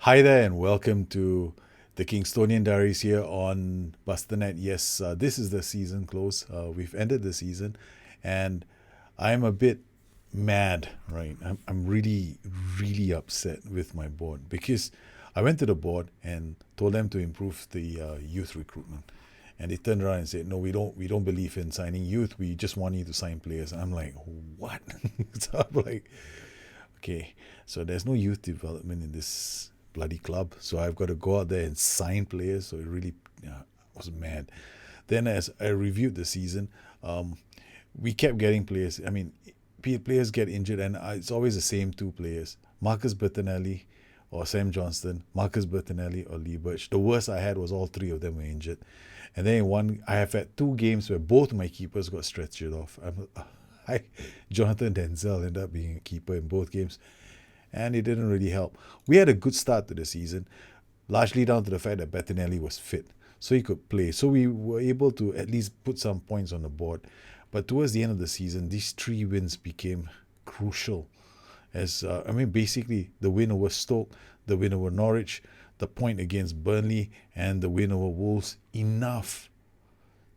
Hi there, and welcome to the Kingstonian Diaries here on Bustthenet. Yes, this is the season close. We've ended the season, and I'm a bit mad, right? I'm really, really upset with my board because I went to the board and told them to improve the youth recruitment, and they turned around and said, "No, we don't believe in signing youth. We just want you to sign players." And I'm like, "What?" So I'm like, okay, so there's no youth development in this bloody club. So I've got to go out there and sign players. So it really was mad. Then as I reviewed the season, we kept getting players. I mean, players get injured, and it's always the same two players: Marcus Bertinelli or Sam Johnston, Marcus Bertinelli or Lee Birch. The worst I had was all three of them were injured. And then in one, I have had two games where both my keepers got stretched off. Jonathan Denzel ended up being a keeper in both games, and it didn't really help. We had a good start to the season, largely down to the fact that Bettinelli was fit, so he could play. So we were able to at least put some points on the board. But towards the end of the season, these three wins became crucial. Basically, the win over Stoke, the win over Norwich, the point against Burnley, and the win over Wolves, enough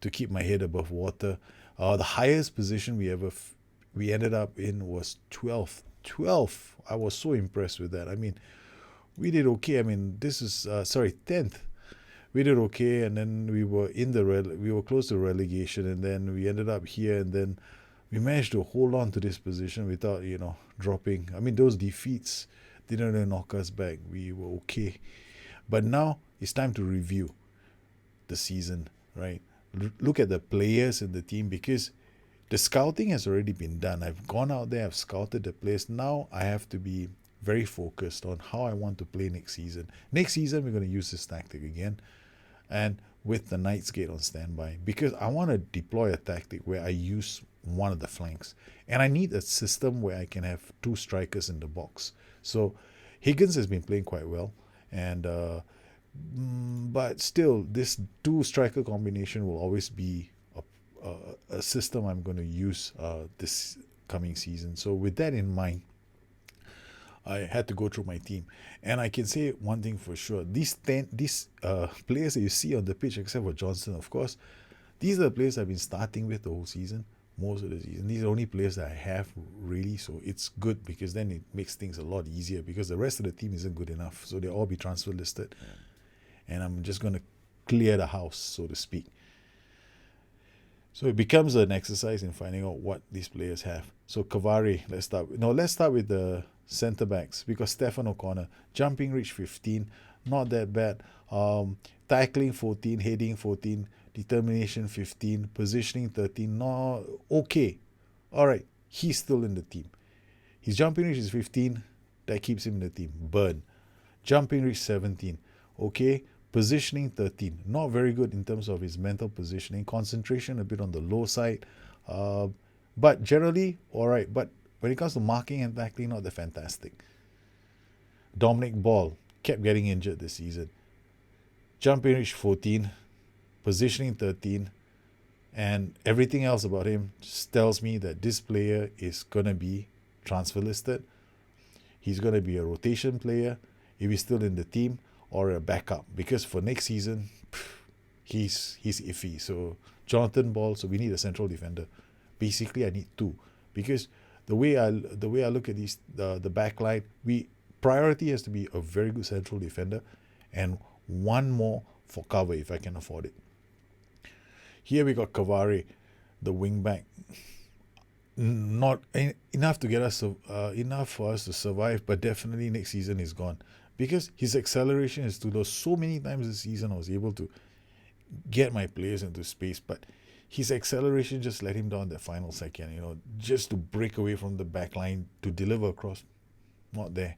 to keep my head above water. The highest position we ended up in was 12th. 12th. I was so impressed with that. I mean, we did okay. I mean, this is 10th. We did okay, and then we were we were close to relegation, and then we ended up here, and then we managed to hold on to this position without dropping. I mean, those defeats didn't really knock us back. We were okay, but now it's time to review the season, right? Look at the players in the team, because the scouting has already been done. I've gone out there, I've scouted the players. Now I have to be very focused on how I want to play next season. Next season, we're going to use this tactic again, and with the Knights Gate on standby, because I want to deploy a tactic where I use one of the flanks, and I need a system where I can have two strikers in the box. So Higgins has been playing quite well, and but still, this two striker combination will always be a system I'm going to use this coming season. So with that in mind, I had to go through my team, and I can say one thing for sure: these players that you see on the pitch, except for Johnson, of course, these are the players I've been starting with the whole season, most of the season. These are the only players that I have really, so it's good because then it makes things a lot easier, because the rest of the team isn't good enough, so they'll all be transfer listed, and I'm just going to clear the house, so to speak. So it becomes an exercise in finding out what these players have. So Cavari, let's start with the centre backs, because Stefan O'Connor, jumping reach 15, not that bad. Tackling 14, heading 14, determination 15, positioning 13, no, okay. All right, he's still in the team. His jumping reach is 15, that keeps him in the team. Burn. Jumping reach 17, okay. Positioning 13, not very good in terms of his mental positioning. Concentration a bit on the low side, but generally all right. But when it comes to marking and tackling, not that fantastic. Dominic Ball kept getting injured this season. Jumping reach 14, positioning 13, and everything else about him just tells me that this player is gonna be transfer listed. He's gonna be a rotation player if he's still in the team, or a backup, because for next season he's iffy. So Jonathan Ball, so we need a central defender. Basically I need two, because the way I look at the back line, priority has to be a very good central defender and one more for cover if I can afford it. Here we got Cavari, the wing back, not enough to get us enough for us to survive, but definitely next season is gone, because his acceleration is too low. So many times this season I was able to get my players into space, but his acceleration just let him down the final second, just to break away from the back line to deliver across, not there.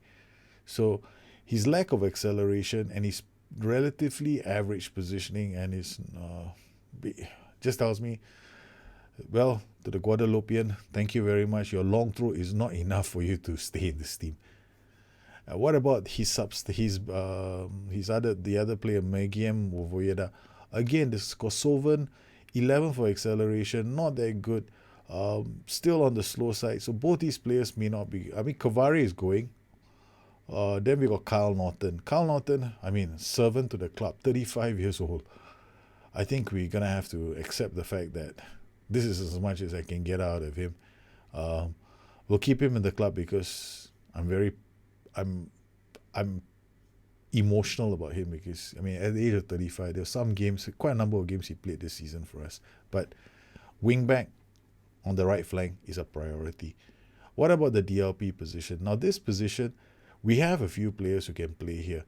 So his lack of acceleration and his relatively average positioning and his just tells me, well, to the Guadeloupean, thank you very much. Your long throw is not enough for you to stay in this team. What about the other player, Megiem Vovoyeda? Again, this Kosovan, 11 for acceleration, not that good. Still on the slow side. So both these players may not be. I mean, Cavari is going. Then we got Kyle Norton. Kyle Norton, I mean, servant to the club, 35 years old. I think we're gonna have to accept the fact that this is as much as I can get out of him. Um, we'll keep him in the club because I'm I'm emotional about him because I mean at the age of 35, there's some games, quite a number of games he played this season for us. But wing back on the right flank is a priority. What about the DLP position? Now this position, we have a few players who can play here,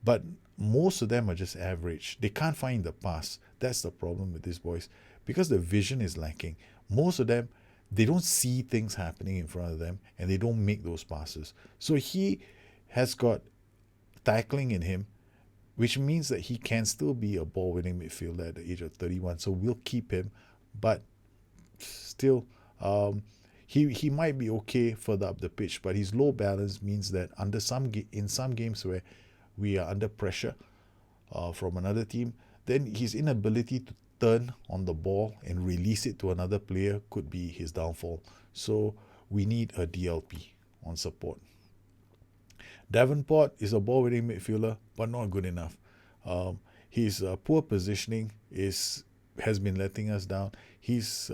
but most of them are just average. They can't find the pass. That's the problem with these boys because the vision is lacking. Most of them, they don't see things happening in front of them and they don't make those passes. So he has got tackling in him, which means that he can still be a ball-winning midfielder at the age of 31. So we'll keep him, but still, he might be okay further up the pitch, but his low balance means that in some games where we are under pressure from another team, then his inability to turn on the ball and release it to another player could be his downfall. So we need a DLP on support. Davenport is a ball-winning midfielder, but not good enough. His poor positioning has been letting us down. He's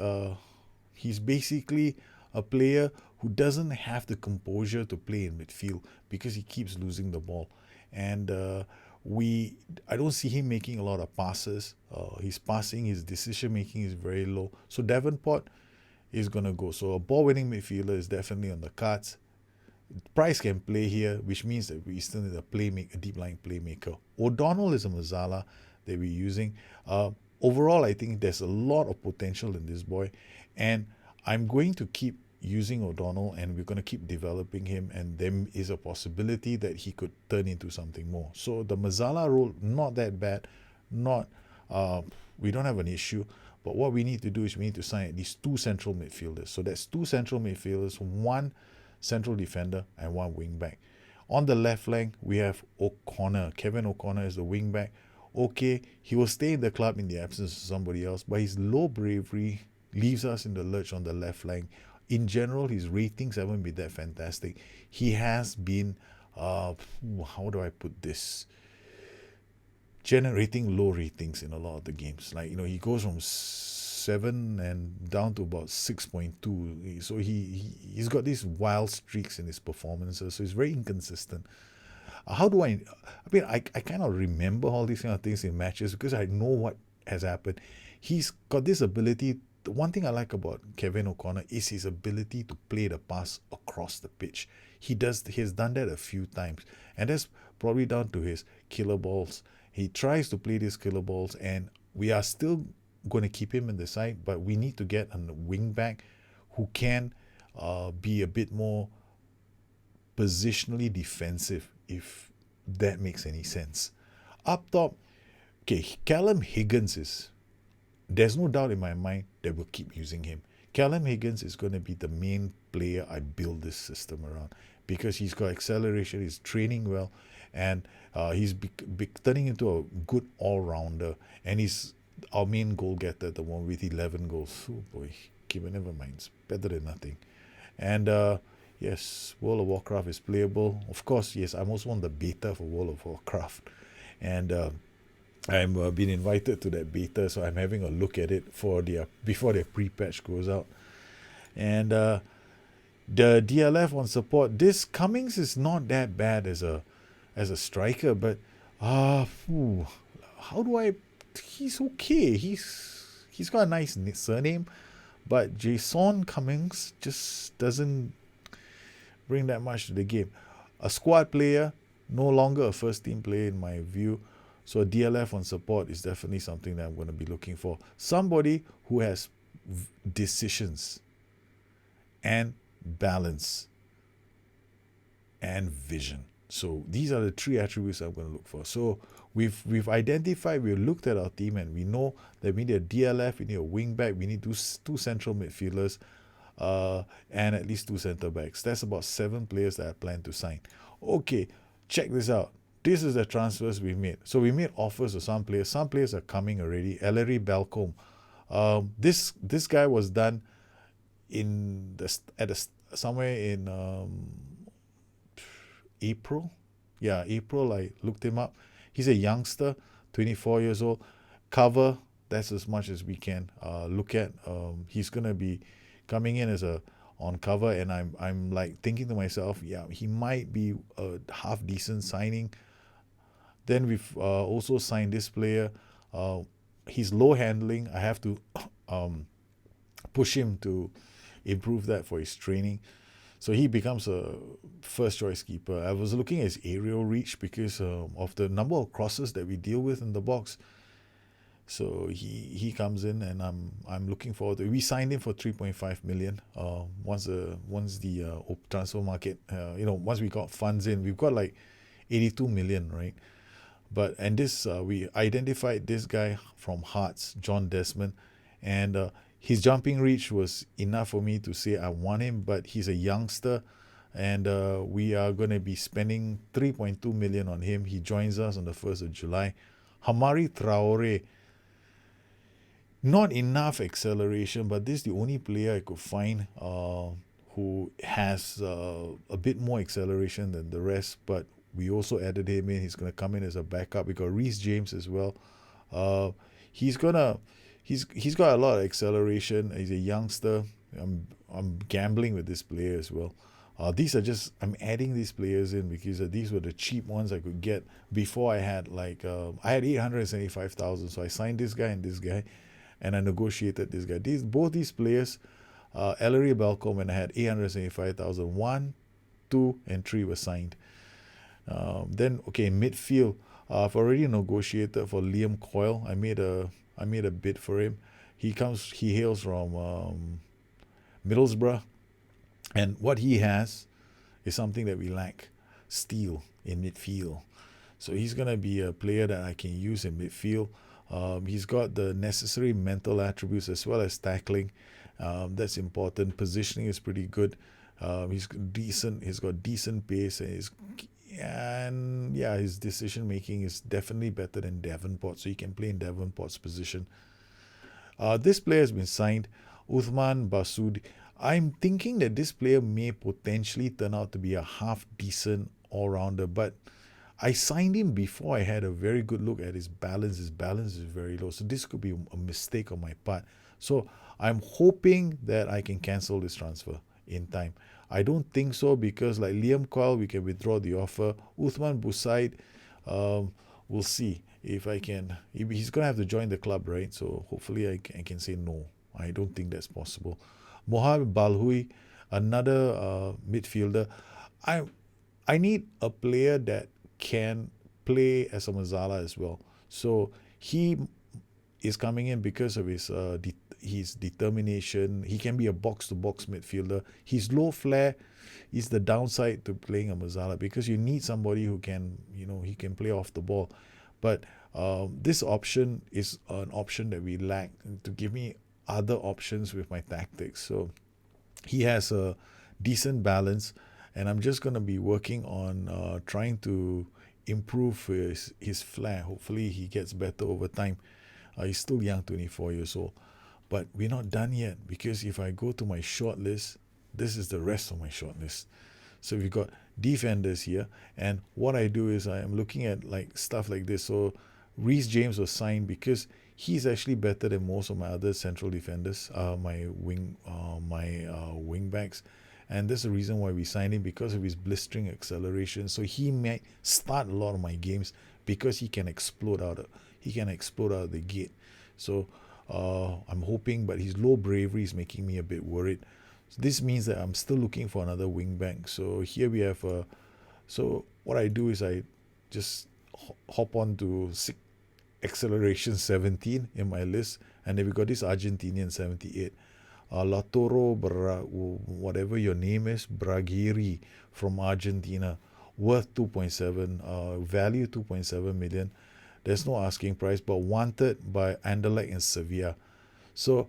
basically a player who doesn't have the composure to play in midfield because he keeps losing the ball, and I don't see him making a lot of passes. His passing, his decision making is very low. So Davenport is gonna go. So a ball-winning midfielder is definitely on the cards. Price can play here, which means that we still need a deep line playmaker. O'Donnell is a Mazzala that we're using. Overall, I think there's a lot of potential in this boy, and I'm going to keep using O'Donnell, and we're going to keep developing him, and there is a possibility that he could turn into something more. So the Mazzala role, not that bad, we don't have an issue, but what we need to do is we need to sign at least 2 central midfielders. So that's 2 central midfielders, 1 central defender and 1 wing back. On the left flank, we have O'Connor. Kevin O'Connor is the wing back. Okay, he will stay in the club in the absence of somebody else, but his low bravery leaves us in the lurch on the left flank. In general, his ratings haven't been that fantastic. He has been, how do I put this? Generating low ratings in a lot of the games. Like, he goes from 7 and down to about 6.2. So he's got these wild streaks in his performances. So he's very inconsistent. How do I mean, I kind of remember all these kind of things in matches because I know what has happened. He's got this ability. The one thing I like about Kevin O'Connor is his ability to play the pass across the pitch. He has done that a few times, and that's probably down to his killer balls. He tries to play these killer balls, and we are still going to keep him in the side, but we need to get a wing back who can be a bit more positionally defensive, if that makes any sense. Up top, okay, Callum Higgins there's no doubt in my mind that we'll keep using him. Callum Higgins is going to be the main player I build this system around because he's got acceleration, he's training well, and he's turning into a good all-rounder, and he's our main goal getter at the moment with 11 goals. Oh boy, okay, but never mind, it's better than nothing. And yes, World of Warcraft is playable. Of course, yes, I'm also on the beta for World of Warcraft, and I'm been invited to that beta, so I'm having a look at it before their pre-patch goes out. And the DLF on support, this Cummings is not that bad as a striker, but how do I? He's okay. He's got a nice surname, but Jason Cummings just doesn't bring that much to the game. A squad player, no longer a first team player in my view. So a DLF on support is definitely something that I'm going to be looking for. Somebody who has decisions and balance and vision. So these are the 3 attributes I'm going to look for. So we've identified, we've looked at our team, and we know that we need a DLF, we need a wing back, we need 2 central midfielders, and at least 2 centre backs. That's about 7 players that I plan to sign. Okay, check this out. This is the transfers we made. So we made offers to some players. Some players are coming already. Ellery Balcombe. This guy was done somewhere in April, April, I looked him up. He's a youngster, 24 years old. Cover, that's as much as we can look at. He's going to be coming in as a on cover, and I'm like thinking to myself, yeah, he might be a half decent signing. Then we've also signed this player. He's low handling. I have to push him to improve that for his training. So he becomes a first choice keeper. I was looking at his aerial reach because of the number of crosses that we deal with in the box. So he comes in, and I'm looking forward to it. We signed him for 3.5 million. Once the transfer market, once we got funds in, we've got like 82 million, right? And this we identified this guy from Hearts, John Desmond, and his jumping reach was enough for me to say I want him. But he's a youngster, and we are going to be spending 3.2 million on him. He joins us on the 1st of July. Hamari Traore, not enough acceleration, but this is the only player I could find who has a bit more acceleration than the rest. But we also added him in. He's going to come in as a backup. We got Reece James as well. He's got a lot of acceleration. He's a youngster. I'm gambling with this player as well. I'm adding these players in because these were the cheap ones I could get before. I had 875,000, so I signed this guy and this guy, and I negotiated this guy. Both these players, Ellery Belcom, when I had 875,000, 1, 2, and 3 were signed. Then in midfield, I've already negotiated for Liam Coyle. I made a bid for him. He hails from Middlesbrough, and what he has is something that we lack: steel in midfield. So he's gonna be a player that I can use in midfield. He's got the necessary mental attributes as well as tackling. That's important. Positioning is pretty good. He's decent. He's got decent pace, and his decision making is definitely better than Davenport, so he can play in Davenport's position. This player has been signed, Uthman Basud. I'm thinking that this player may potentially turn out to be a half decent all-rounder, but I signed him before I had a very good look at his balance. His balance is very low, so this could be a mistake on my part. So I'm hoping that I can cancel this transfer in time. I don't think so, because like Liam Coyle, we can withdraw the offer. Uthman Busaid, we'll see if I can. He's going to have to join the club, right? So hopefully I can say no. I don't think that's possible. Mohamed Balhui, another midfielder. I need a player that can play as a Mazzala as well. So he is coming in because of his determination. He can be a box-to-box midfielder. His low flare is the downside to playing a Mazzala, because you need somebody who can, he can play off the ball. But this option is an option that we lack to give me other options with my tactics. So he has a decent balance, and I'm just going to be working on trying to improve his flair. Hopefully he gets better over time. He's still young, 24 years old. But we're not done yet, because if I go to my short list, this is the rest of my short list. So we've got defenders here, and what I do is I am looking at like stuff like this. So Reece James was signed because he's actually better than most of my other central defenders, my wing backs, and that's the reason why we signed him, because of his blistering acceleration. So he might start a lot of my games because he can explode out of the gate. So I'm hoping, but his low bravery is making me a bit worried. So this means that I'm still looking for another wing back. So here we have. So what I do is I just hop on to acceleration 17 in my list, and then we got this Argentinian 78, Latoro whatever your name is, Braghiri from Argentina, worth 2.7, value 2.7 million. There's no asking price, but wanted by Anderlecht and Sevilla. So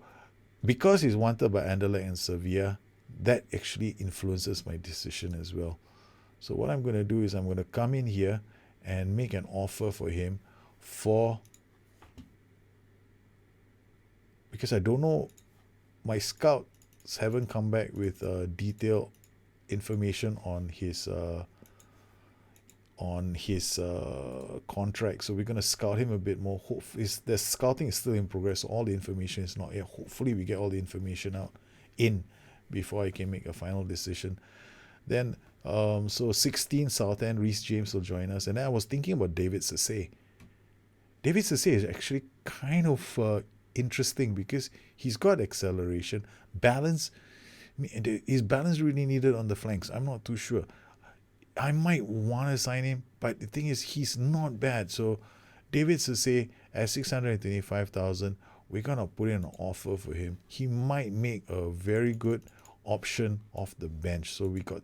because he's wanted by Anderlecht and Sevilla, that actually influences my decision as well. So what I'm going to do is I'm going to come in here and make an offer for him because I don't know, my scouts haven't come back with detailed information on his on his contract, so we're going to scout him a bit more. Hopefully, the scouting is still in progress, so all the information is not yet. Hopefully, we get all the information out in before I can make a final decision. Then, so 16 Southend, Reece James will join us, and then I was thinking about David Sasay. David Sasay is actually kind of interesting because he's got acceleration, balance. Is balance really needed on the flanks? I'm not too sure. I might want to sign him, but the thing is, he's not bad. So, David Sasay at 625,000, we're gonna put in an offer for him. He might make a very good option off the bench. So we've got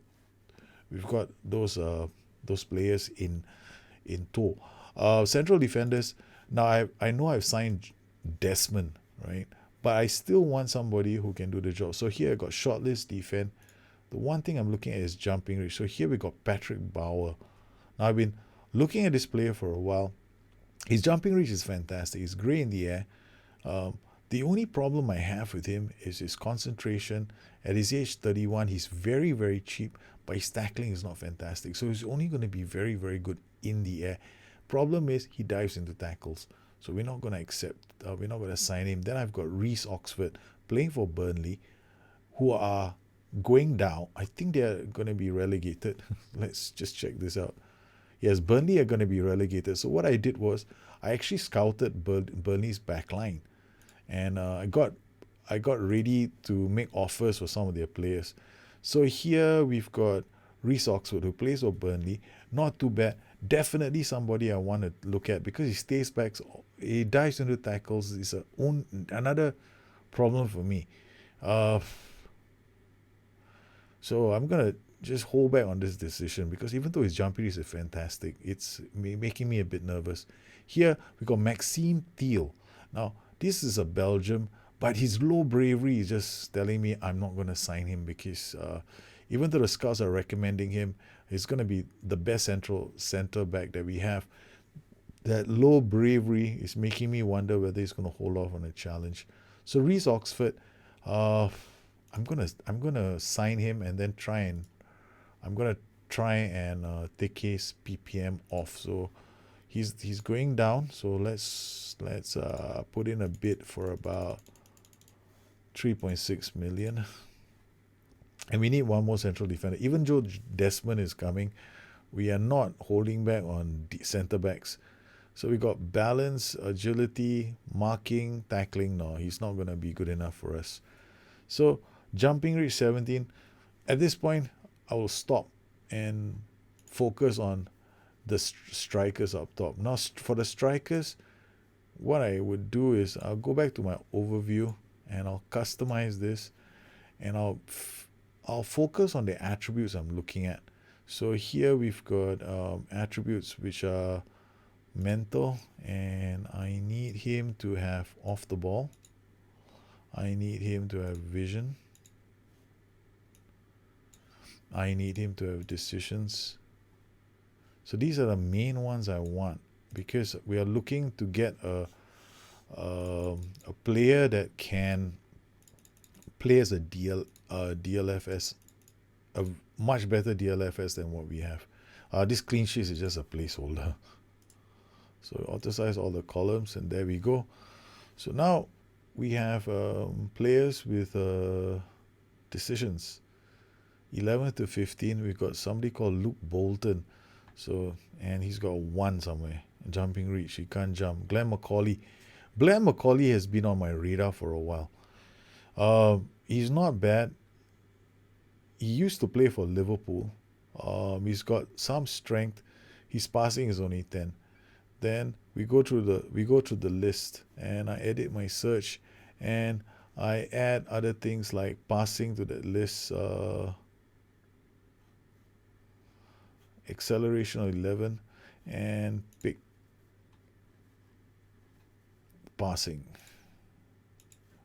those players in tow. Central defenders. Now I know I've signed Desmond, right? But I still want somebody who can do the job. So here I got shortlist defense. The one thing I'm looking at is jumping reach. So here we got Patrick Bauer. Now I've been looking at this player for a while. His jumping reach is fantastic. He's great in the air. The only problem I have with him is his concentration. At his age 31, he's very, very cheap, but his tackling is not fantastic. So he's only going to be very, very good in the air. Problem is he dives into tackles. So we're not going to we're not going to sign him. Then I've got Reece Oxford playing for Burnley, who are going down. I think they're going to be relegated. Let's just check this out. Yes, Burnley are going to be relegated. So what I did was I actually scouted Burnley's back line, and I got ready to make offers for some of their players. So here we've got Reece Oxford, who plays for Burnley. Not too bad. Definitely somebody I want to look at because he stays back. He dives into tackles. It's another problem for me. So I'm going to just hold back on this decision because even though his jumping is fantastic, it's making me a bit nervous. Here we got Maxime Thiel. Now, this is a Belgium, but his low bravery is just telling me I'm not going to sign him because even though the scouts are recommending him, he's going to be the best center back that we have. That low bravery is making me wonder whether he's going to hold off on a challenge. So Reece Oxford, I'm gonna sign him and then I'm gonna try and take his PPM off. So he's going down. So let's put in a bid for about 3.6 million. And we need one more central defender. Even though Desmond is coming, we are not holding back on centre backs. So we got balance, agility, marking, tackling. No, he's not going to be good enough for us. So jumping reach 17. At this point, I will stop and focus on the strikers up top. Now, for the strikers, what I would do is I'll go back to my overview and I'll customize this, and I'll focus on the attributes I'm looking at. So here we've got attributes which are mental, and I need him to have off the ball. I need him to have vision. I need him to have decisions. So these are the main ones I want because we are looking to get a player that can play as a DLFS, a much better DLFS than what we have. This clean sheet is just a placeholder. So auto-size all the columns, and there we go. So now we have players with decisions. 11 to 15, we've got somebody called Luke Bolton. So, and he's got 1 somewhere. Jumping reach, he can't jump. Glenn McCauley has been on my radar for a while. He's not bad. He used to play for Liverpool. He's got some strength. His passing is only 10. Then we go through the list, and I edit my search, and I add other things like passing to that list. Acceleration of 11, and pick passing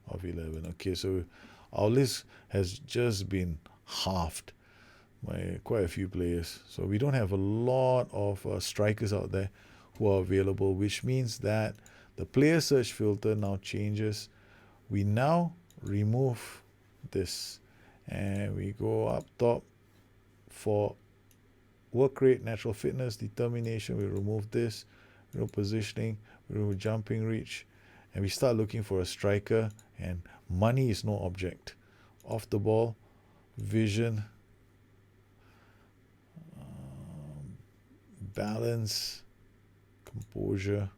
of 11. Okay, so our list has just been halved by quite a few players. So we don't have a lot of strikers out there who are available, which means that the player search filter now changes. We now remove this and we go up top for work rate, natural fitness, determination. We remove this, positioning, we remove jumping reach, and we start looking for a striker. And money is no object. Off the ball, vision, balance, composure,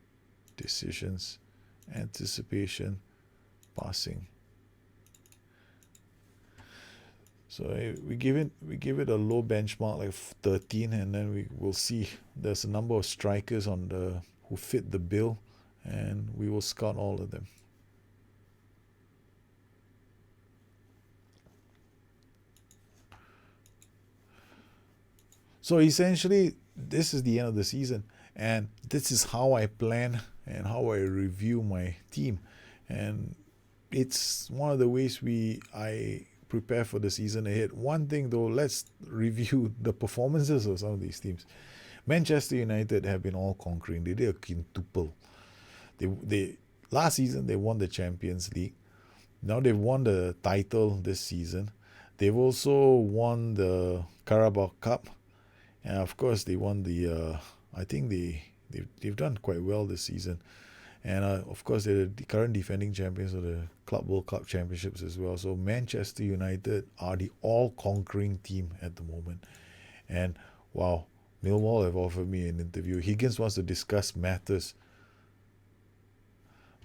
decisions, anticipation, passing. So we give it a low benchmark like 13, and then we will see there's a number of strikers on the who fit the bill, and we will scout all of them. So essentially, this is the end of the season, and this is how I plan and how I review my team, and it's one of the ways I prepare for the season ahead. One thing though, let's review the performances of some of these teams. Manchester United have been all conquering. They did a quintuple. They last season they won the Champions League. Now they've won the title this season. They've also won the Carabao Cup, and of course they won the. I think they've done quite well this season. And of course, they're the current defending champions of the Club World Cup Championships as well. So Manchester United are the all-conquering team at the moment. And wow, Millwall have offered me an interview. Higgins wants to discuss matters.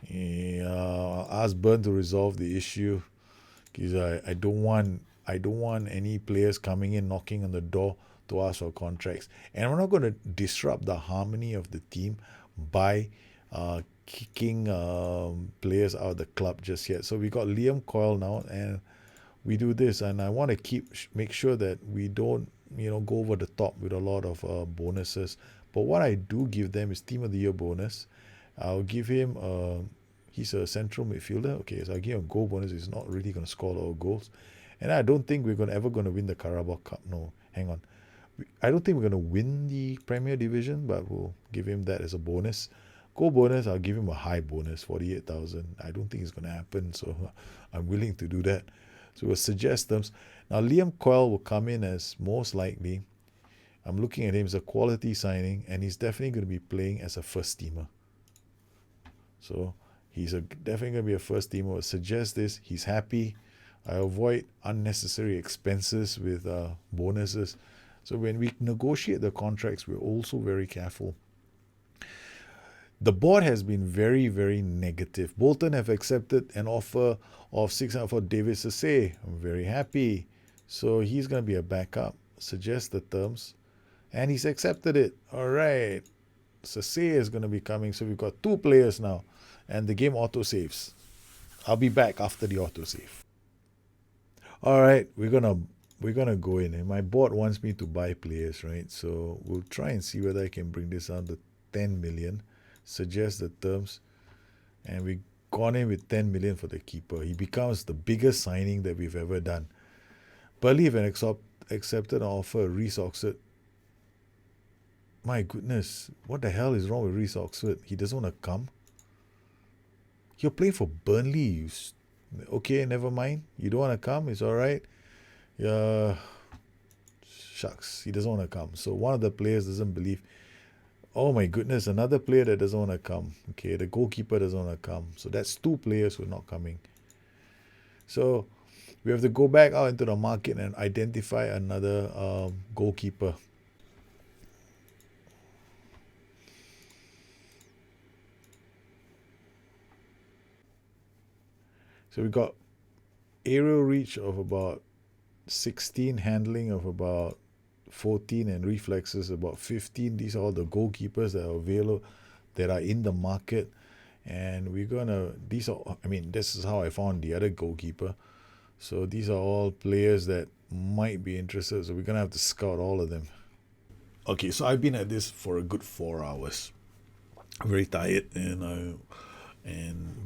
Ask Burn to resolve the issue, because I don't want any players coming in knocking on the door to ask for contracts. And we're not going to disrupt the harmony of the team by kicking players out of the club just yet. So we got Liam Coyle now, and we do this, and I want to make sure that we don't go over the top with a lot of bonuses. But what I do give them is Team of the Year bonus. I'll give him he's a central midfielder. Okay, so I give him a goal bonus. He's not really going to score a lot of goals, and I don't think we're ever going to win the Carabao Cup. No, hang on. I don't think we're going to win the Premier Division, but we'll give him that as a bonus. Goal bonus, I'll give him a high bonus, 48,000. I don't think it's going to happen, so I'm willing to do that. So we'll suggest terms. Now, Liam Coyle will come in as most likely. I'm looking at him as a quality signing, and he's definitely going to be playing as a first teamer. So he's definitely going to be a first teamer. I'll suggest this. He's happy. I avoid unnecessary expenses with bonuses. So when we negotiate the contracts, we're also very careful. The board has been very, very negative. Bolton have accepted an offer of 600 for David Sasay. I'm very happy. So he's going to be a backup. Suggest the terms. And he's accepted it. All right. Sasay is going to be coming. So we've got 2 players now. And the game auto-saves. I'll be back after the auto-save. All right. We're gonna go in. And my board wants me to buy players, right? So we'll try and see whether I can bring this down to 10 million. Suggest the terms, and we gone in with 10 million for the keeper. He becomes the biggest signing that we've ever done. Burnley have accepted an offer, Reece Oxford. My goodness, what the hell is wrong with Reece Oxford? He doesn't want to come. You're playing for Burnley. Okay, never mind. You don't want to come. It's all right. Yeah, shucks. He doesn't want to come. So one of the players doesn't believe. Oh my goodness, another player that doesn't want to come. Okay, the goalkeeper doesn't want to come. So that's 2 players who are not coming. So we have to go back out into the market and identify another goalkeeper. So we got aerial reach of about 16, handling of about 14, and reflexes about 15. These are all the goalkeepers that are available, that are in the market. And this is how I found the other goalkeeper. So these are all players that might be interested. So we're going to have to scout all of them. Okay, so I've been at this for a good 4 hours. I'm very tired, and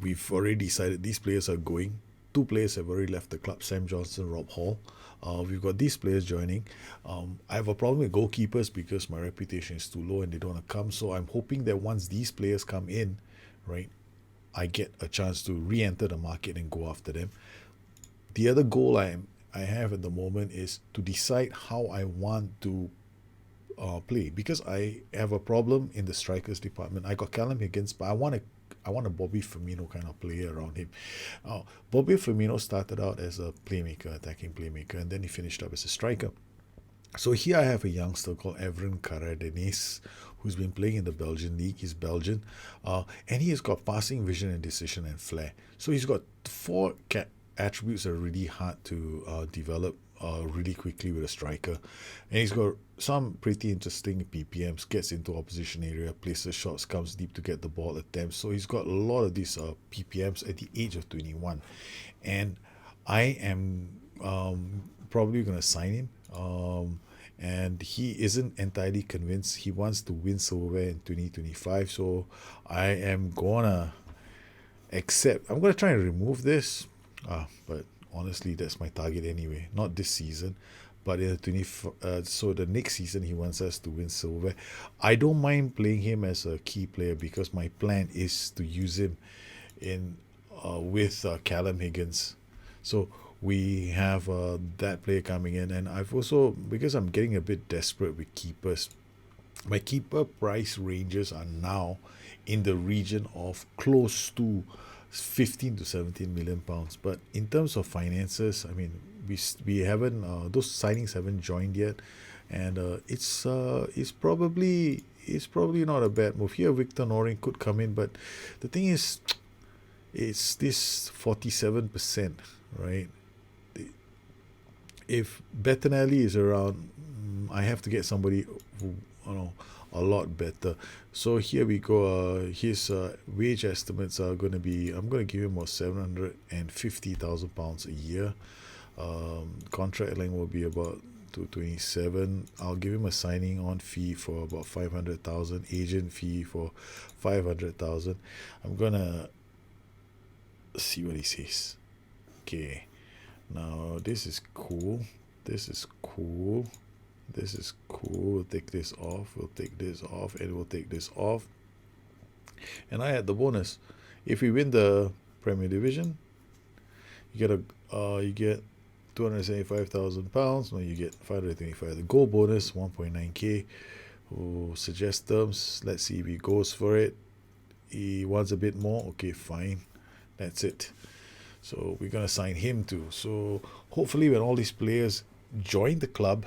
we've already decided these players are going. 2 players have already left the club, Sam Johnson, Rob Hall. We've got these players joining. I have a problem with goalkeepers because my reputation is too low and they don't want to come. So I'm hoping that once these players come in, right, I get a chance to re-enter the market and go after them. The other goal I have at the moment is to decide how I want to play because I have a problem in the strikers department. I got Callum Higgins, but I want a Bobby Firmino kind of player around him. Bobby Firmino started out as a playmaker, attacking playmaker, and then he finished up as a striker. So here I have a youngster called Evren Cardenas, who's been playing in the Belgian league. He's Belgian, and he has got passing, vision, and decision and flair. So he's got four attributes that are really hard to develop really quickly with a striker. And he's got some pretty interesting PPMs, gets into opposition area, places shots, comes deep to get the ball, attempts. So he's got a lot of these PPMs at the age of 21. And I am probably going to sign him. And he isn't entirely convinced. He wants to win silverware in 2025. So I am gonna accept. I'm gonna try and remove this. But honestly, that's my target anyway. Not this season, but in the so the next season he wants us to win silverware. I don't mind playing him as a key player because my plan is to use him in with Callum Higgins. So we have that player coming in, and I've also, because I'm getting a bit desperate with keepers, my keeper price ranges are now in the region of close to 15 to 17 million pounds. But in terms of finances, I mean, we haven't those signings haven't joined yet, and it's probably not a bad move here. Victor Noring could come in, but the thing is, it's this 47%, right? If Bettinelli is around, I have to get somebody who, a lot better. So here we go. His wage estimates are going to be, I'm going to give him about £750,000 a year. Contract length will be about 227. I'll give him a signing on fee for about 500,000, agent fee for 500,000. I'm gonna see what he says. Okay. Now, this is cool. This is cool. This is cool. We'll take this off. We'll take this off. And we'll take this off. And I had the bonus. If we win the Premier Division, you get £275,000. No, you get 525. The goal bonus, 1.9k. Oh, suggest terms. Let's see if he goes for it. He wants a bit more. Okay, fine. That's it. So we're going to sign him too. So hopefully when all these players join the club,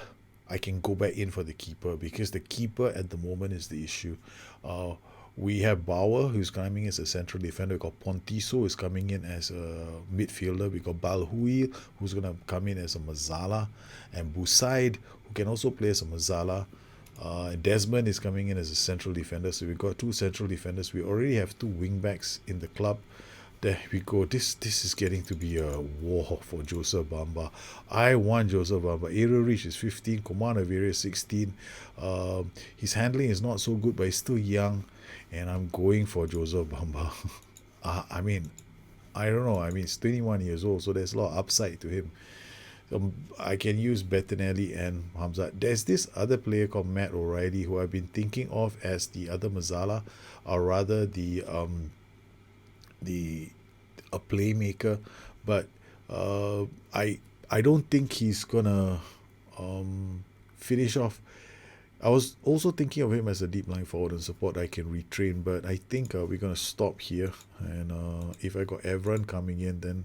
I can go back in for the keeper, because the keeper at the moment is the issue. We have Bauer, who's coming as a central defender. We've got Pontiso, who's coming in as a midfielder. We've got Balhui, who's going to come in as a Mazzala. And Busaid, who can also play as a Mazzala. Desmond is coming in as a central defender. So we've got two central defenders. We already have two wing backs in the club. There we go. This is getting to be a war for Joseph Bamba. I want Joseph Bamba. Aerial reach is 15. Command of area 16. His handling is not so good, but he's still young. And I'm going for Joseph Bamba. I mean, I don't know. I mean, he's 21 years old, so there's a lot of upside to him. I can use Bettinelli and Hamza. There's this other player called Matt O'Reilly, who I've been thinking of as the other Mazzala, or rather a playmaker, but I don't think he's gonna finish off. I was also thinking of him as a deep line forward and support I can retrain, but I think we're gonna stop here. And if I got Evran coming in, then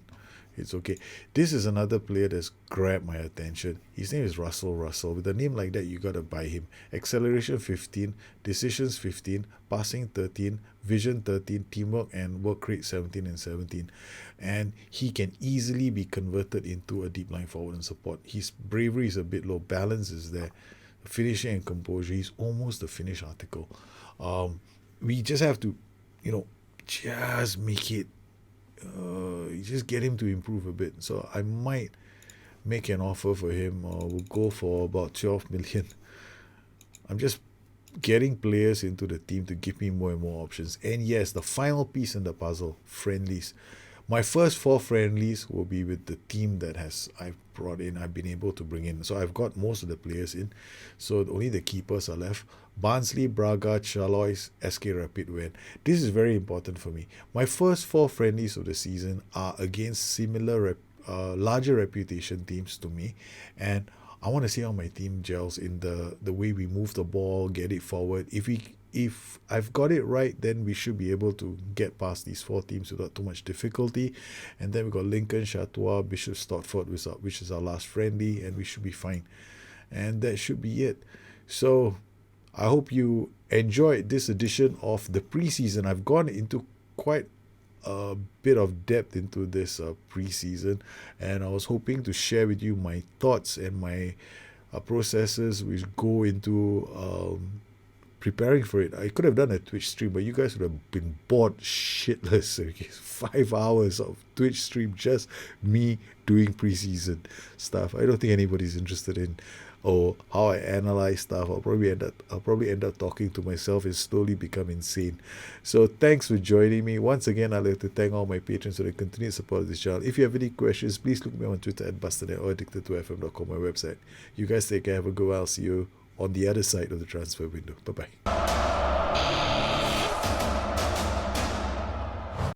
it's okay. This is another player that's grabbed my attention. His name is Russell. With a name like that, you gotta buy him. Acceleration 15, decisions 15, passing 13, vision 13, teamwork and work rate 17 and 17. And he can easily be converted into a deep line forward and support. His bravery is a bit low, balance is there, finishing and composure. He's almost the finished article. We just have to, just make it. Just get him to improve a bit. So I might make an offer for him. We'll go for about 12 million. I'm just getting players into the team to give me more and more options. And yes, the final piece in the puzzle, friendlies. My first 4 friendlies will be with the team that I've been able to bring in. So I've got most of the players in. So only the keepers are left. Barnsley, Braga, Charlois, SK Rapid Wien. This is very important for me. My first 4 friendlies of the season are against similar larger reputation teams to me. And I want to see how my team gels in the way we move the ball, get it forward. If I've got it right, then we should be able to get past these 4 teams without too much difficulty. And then we got Lincoln, Chatua, Bishop Stortford, which is our last friendly, and we should be fine. And that should be it. So I hope you enjoyed this edition of the preseason. I've gone into quite a bit of depth into this preseason, and I was hoping to share with you my thoughts and my processes which go into preparing for it. I could have done a Twitch stream, but you guys would have been bored shitless. Okay? 5 hours of Twitch stream, just me doing preseason stuff. I don't think anybody's interested in how I analyze stuff. I'll probably end up talking to myself and slowly become insane. So thanks for joining me. Once again, I'd like to thank all my patrons for the continued support of this channel. If you have any questions, please look me on Twitter at Bustthenet or addicted2fm.com, my website. You guys take care. Have a good one. I'll see you on the other side of the transfer window. Bye-bye.